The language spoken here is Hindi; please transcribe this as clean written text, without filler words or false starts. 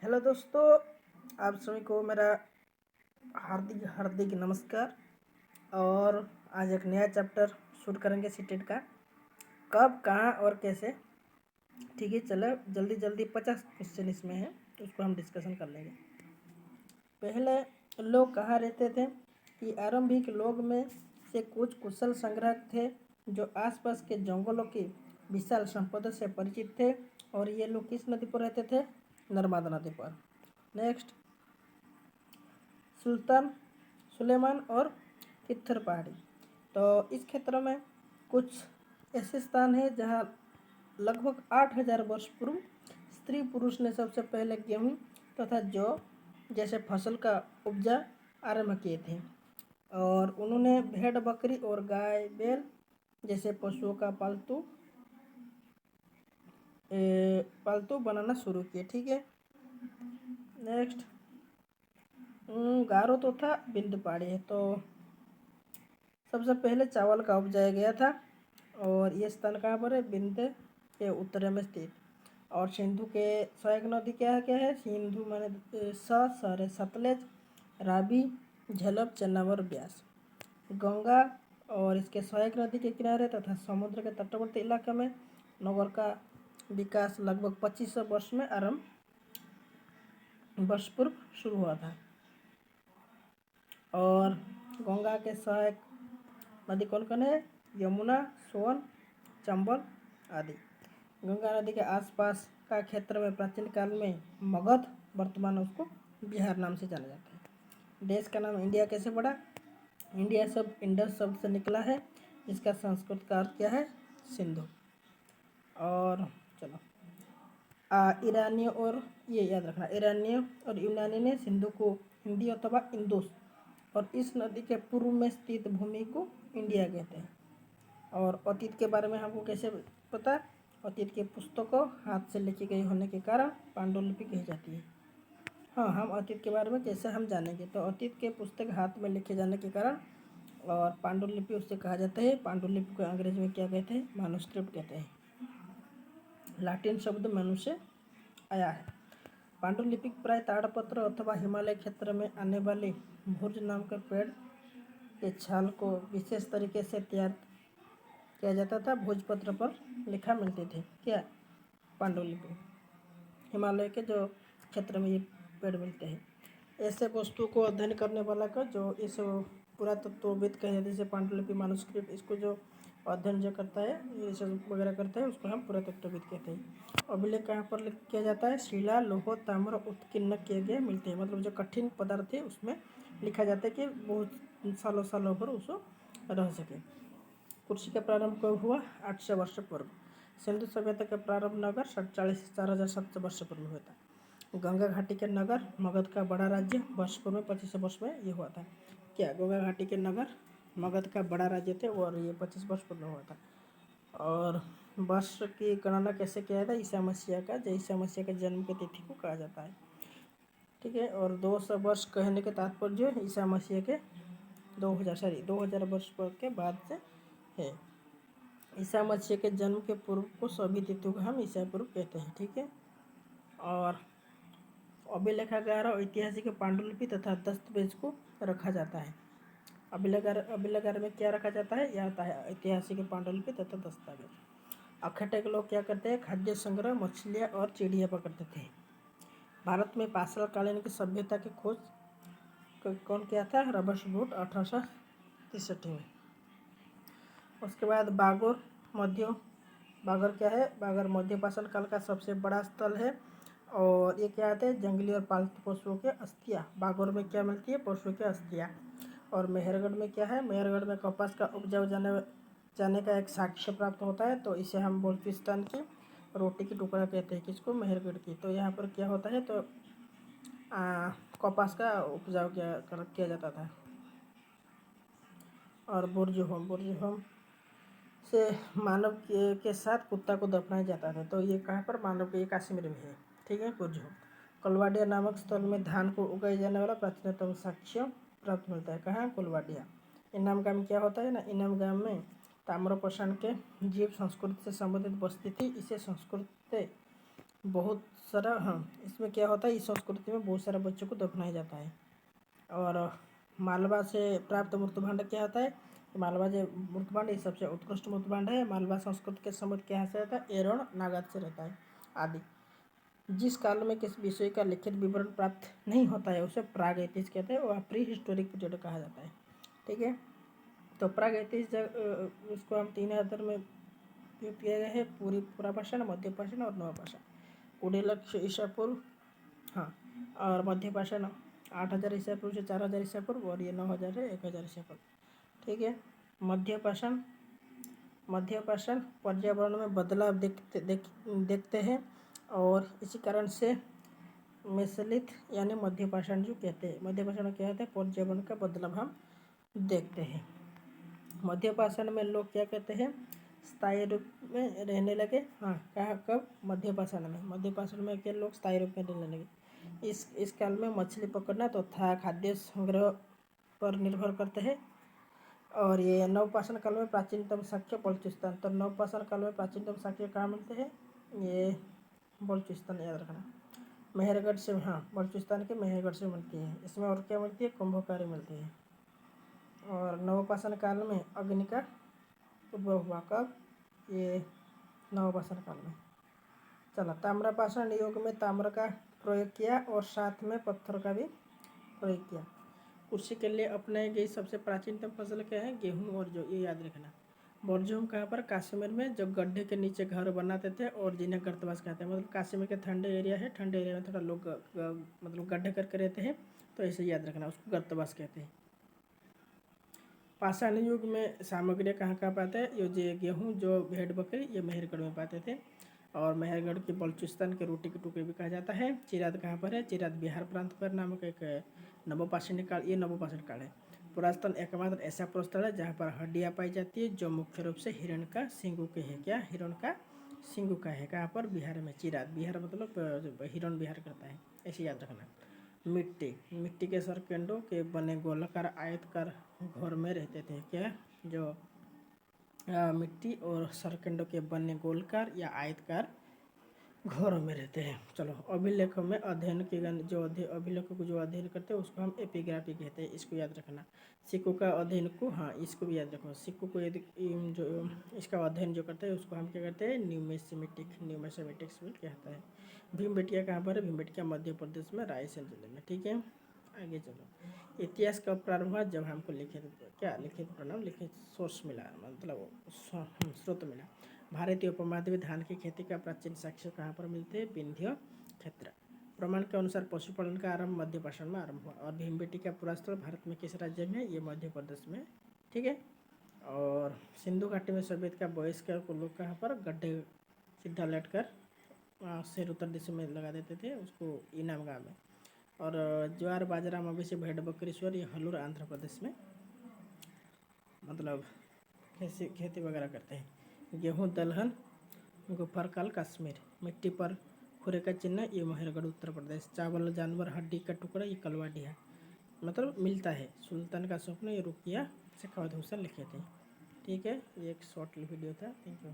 हेलो दोस्तों, आप सभी को मेरा हार्दिक हार्दिक नमस्कार। और आज एक नया चैप्टर शुरू करेंगे सीटेट का। कब, कहाँ और कैसे। ठीक है, चलो जल्दी जल्दी 50 क्वेश्चन इसमें है, उसको हम डिस्कशन कर लेंगे। पहले लोग कहाँ रहते थे कि आरंभिक लोग में से कुछ कुशल संग्राहक थे जो आसपास के जंगलों की विशाल संपदा से परिचित थे, और ये लोग किस नदी पर रहते थे? नर्मदा नदी पर। नेक्स्ट, सुल्तान सुलेमान और कित्थर पहाड़ी। तो इस क्षेत्र में कुछ ऐसे स्थान हैं जहाँ लगभग 8000 वर्ष पूर्व स्त्री पुरुष ने सबसे पहले गेहूँ तथा जौ जैसे फसल का उपजा आरंभ किए थे, और उन्होंने भेड़ बकरी और गाय बैल जैसे पशुओं का पालतू बनाना शुरू किए। ठीक है, नेक्स्ट, गारो तो था, बिंदु पहाड़ी है। तो सबसे पहले चावल का उपजाया गया था, और ये स्थान कहाँ पर है? बिंद के उत्तर में स्थित। और सिंधु के सहायक नदी क्या है? सिंधु माने सारे सतलज, रावी, झेलम, चेनाब, ब्यास। गंगा और इसके सहायक नदी के किनारे तथा समुद्र के तटवर्ती इलाके में नगर का विकास लगभग 2500 वर्ष पूर्व शुरू हुआ था। और गंगा के सहायक नदी कौन कौन है? यमुना, सोन, चंबल आदि। गंगा नदी के आसपास का क्षेत्र में प्राचीन काल में मगध, वर्तमान उसको बिहार नाम से जाना जाता है। देश का नाम इंडिया कैसे पड़ा? इंडिया शब्द इंडस शब्द से निकला है, जिसका संस्कृत का अर्थ क्या है? सिंधु। और चलो, ईरानियों और ये याद रखना, ईरानियों और यूनानी ने सिंधु को हिंदी अथवा इंदुस और इस नदी के पूर्व में स्थित भूमि को इंडिया कहते हैं। और अतीत के बारे में हमको कैसे पता? अतीत की पुस्तकों हाथ से लिखी गई होने के कारण पांडुलिपि कही जाती है। हाँ, हम अतीत के बारे में कैसे हम जानेंगे? तो अतीत के पुस्तक हाथ में लिखे जाने के कारण और पांडुलिपि उससे कहा जाता है। पांडुलिपि को अंग्रेजी में क्या कहते हैं? मैन्युस्क्रिप्ट कहते हैं। लैटिन शब्द मैनु से आया है। पांडुलिपि प्राय ताड़पत्र अथवा हिमालय क्षेत्र में आने वाले भुर्ज नाम के पेड़ के छाल को विशेष तरीके से तैयार किया जाता था। भोजपत्र पर लिखा मिलते थे। क्या? पांडुलिपि। हिमालय के जो क्षेत्र में ये पेड़ मिलते हैं, ऐसे वस्तु को अध्ययन करने वाला का जो इस पुरातत्वविद कहे, जैसे पांडुलिपि मैन्युस्क्रिप्ट, इसको जो अध्ययन जो करता है, ये सब वगैरह करता है, उसको हम पुरातत्वविद कहते हैं। अभिलेख कहाँ पर किया जाता है? शिला, लोह, ताम्र उत्कीर्ण किए गए मिलते हैं। मतलब जो कठिन पदार्थ है उसमें लिखा जाता है कि बहुत सालों पर उसको रह सके। कृषि का प्रारंभ कब हुआ? 800 वर्ष पूर्व। सिंधु सभ्यता का प्रारंभ नगर 47 से 4700 वर्ष पूर्व हुआ था। गंगा घाटी के नगर मगध का बड़ा राज्य वर्ष पूर्व में 2500 वर्ष में ये हुआ था। क्या? गंगा घाटी के नगर मगध का बड़ा राज्य थे, और ये 25 वर्ष पूर्व हुआ था। और वर्ष की गणना कैसे किया जाता है? ईसा मसीह का, जो ईसा मसीह के जन्म की तिथि को कहा जाता है। ठीक है, और 200 वर्ष कहने के तात्पर्य ईसा मसीह के 2000 वर्ष के बाद से है। ईसा मसीह के जन्म के पूर्व को सभी तिथियों को हम ईसा पूर्व कहते हैं। ठीक है, और अभिलेखागार और ऐतिहासिक पांडुलिपि तथा दस्तावेज को रखा जाता है। अभिलेखागार में क्या रखा जाता है? यह आता है ऐतिहासिक पांडुलिपि तथा दस्तावेज। अखटे के लोग क्या करते हैं? खाद्य संग्रह, मछलियाँ और चिड़िया पकड़ते थे। भारत में पाषाण कालीन की सभ्यता की खोज कौन किया था? रॉबर्ट 1863 में। उसके बाद बागोर क्या है? बागोर मध्य पाषाण काल का सबसे बड़ा स्थल है, और ये क्या आते हैं? जंगली और पालतू पशुओं के अस्थियाँ। बागोर में क्या मिलती है? पशुओं के अस्थियाँ। और मेहरगढ़ में क्या है? मेहरगढ़ में कपास का उपजाऊ जाने का एक साक्ष्य प्राप्त होता है, तो इसे हम बल्तिस्तान की रोटी की टुकड़ा कहते हैं। किसको? मेहरगढ़ की। तो यहाँ पर क्या होता है? तो कपास का उपजाऊ किया जाता था। और बुर्ज होम से मानव के साथ कुत्ता को दफनाया जाता था। तो ये कहाँ पर? मानव के, ये कश्मीर में है। ठीक है, बुर्ज होम। कुलवाडिया नामक स्थल में धान को उगाए जाने वाला प्राचीनतम साक्ष्य प्राप्त मिलता है। कहाँ? कुलवाडिया। इनाम गांव में क्या होता है ना? इनाम गांव में ताम्रपाषाण के जीव संस्कृति से संबंधित बस्ती थी। इसे संस्कृत बहुत सारा, हाँ, इसमें क्या होता है, इस संस्कृति में बहुत सारे बच्चों को दफनाया जाता है। और मालवा से प्राप्त मूर्तभांड क्या होता है, मालवा जो मूर्तभांड ये सबसे उत्कृष्ट मूर्तभांड है। मालवा संस्कृति के समुद्र के यहाँ से रहता है, एरोन नागद से रहता है आदि। जिस काल में किसी विषय का लिखित विवरण प्राप्त नहीं होता है उसे प्रागैतिहासिक कहते हैं, वह प्री हिस्टोरिक पीरियड कहा जाता है। ठीक है, तो प्रागैतिहासिक उसको हम 3 आधार में उपयोग किया गया है, पूरा पाषाण, मध्य पाषाण और नव पाषाण। 20 लाख ईसा पूर्व, हाँ, और मध्य पाषाण 8,000 ईसा पूर्व से 4,000 ईसा पूर्व, और ये 9,000 है 1,000 ईसा पूर्व। ठीक है, मध्य पाषाण पर्यावरण में बदलाव देखते हैं, और इसी कारण से मेसोलिथ यानी मध्य पाषाण जो कहते हैं, मध्य पाषाण क्या होता है, पर्यावरण का बदलाव हम देखते हैं। मध्य पाषाण में लोग क्या कहते हैं, स्थायी रूप में रहने लगे। हाँ, कहाँ, कब, मध्य पाषाण में। मध्य पाषाण में क्या लोग स्थायी रूप में रहने लगे। इस काल में मछली पकड़ना तो था खाद्य संग्रह पर निर्भर करते हैं। और ये नवपाषाण काल में प्राचीनतम साक्ष्य बलूचिस्तान। तो नवपाषाण काल में प्राचीनतम साक्ष्य कहाँ मिलते हैं, ये बलूचिस्तान, याद रखना। मेहरगढ़ से, हाँ, बलूचिस्तान के मेहरगढ़ से मिलती है। इसमें और क्या मिलती है, कुंभकारी मिलती है। और नवपाषाण काल में अग्नि का उद्भव हुआ, कब, ये नवपाषाण काल में। चलो, ताम्रपाषाण युग में ताम्र का प्रयोग किया और साथ में पत्थर का भी प्रयोग किया। कृषि के लिए अपनाई गई सबसे प्राचीनतम फसल क्या है, गेहूँ और जौ, ये याद रखना। बरजोम कहाँ पर, कश्मीर में, जो गड्ढे के नीचे घर बनाते थे और जिन्हें गर्तवास कहते हैं। मतलब कश्मीर के ठंडे एरिया है, ठंडे एरिया में थोड़ा लोग मतलब गड्ढे करके रहते हैं, तो ऐसे याद रखना, उसको गर्तवास कहते हैं। पाषाण युग में सामग्री कहाँ कहाँ पाते हैं, ये जो गेहूँ, जो भेड़ बकरी, ये मेहरगढ़ में पाते थे। और मेहरगढ़ के बलूचिस्तान के रोटी के टुकड़े भी कहा जाता है। चिराद कहाँ पर है, चिराद बिहार प्रांत पर नामक एक नवपाषाण काल, ये नवपाषाण काल है। पुरातन एकमात्र ऐसा पुरस्थल है जहाँ पर हड्डियाँ पाई जाती है, जो मुख्य रूप से हिरण का सींगू के है। क्या, हिरण का सींगू का है, कहाँ पर, बिहार में। चिराद, बिहार मतलब हिरण बिहार करता है, ऐसे याद रखना। मिट्टी के सरकंडों के बने गोलाकार आयतकार घर में रहते थे। क्या, जो मिट्टी और सरकंडों के बने गोलाकार या आयतकार घरों में रहते हैं। चलो, अभिलेखों में अध्ययन की जो अभिलेखों को जो अध्ययन करते हैं उसको हम एपिग्राफी कहते हैं, इसको याद रखना। सिक्कों का अध्ययन को, हाँ, इसको भी याद रखो। सिक्कों को यदि जो इसका अध्ययन जो करते हैं उसको हम क्या करते हैं, न्यूमिस्मेटिक्स भी कहता है। भीमबेटिया कहाँ पर है, भीमबेटिया मध्य प्रदेश में, रायसेन जिले में। ठीक है, आगे चलो। इतिहास कब प्रारंभ हुआ, जब हमको लिखित प्रणाम, लिखित सोर्स मिला, मतलब स्रोत मिला। भारतीय उपमहाद्वीप धान की खेती का प्राचीन साक्ष्य कहाँ पर मिलते हैं, विंध्य क्षेत्र। प्रमाण के अनुसार पशुपालन का आरंभ मध्य पाषाण में आरंभ हुआ। और भीमबेटी का पूरा स्थल भारत में किस राज्य में, ये मध्य प्रदेश में। ठीक है, और सिंधु घाटी में सभ्यता का बहिष्कार को लोग कहाँ पर, गड्ढे सीधा लट कर सिर उत्तर दिशा में लगा देते थे, उसको इनाम गाँव में। और ज्वार बाजरा मवेशी भेड़ बकरी स्वर, ये हलूर आंध्र प्रदेश में मतलब खेती वगैरह करते हैं। गेहूँ दलहन गुफरकाल कश्मीर, मिट्टी पर खुरे का चिन्ह, ये मेहरगढ़ उत्तर प्रदेश। चावल जानवर हड्डी का टुकड़ा, ये कलवाडिया मतलब मिलता है। सुल्तान का स्वप्न, ये रुकिया शेखावत हुसैन लिखे थे। ठीक है, ये एक शॉर्ट वीडियो था। Thank you.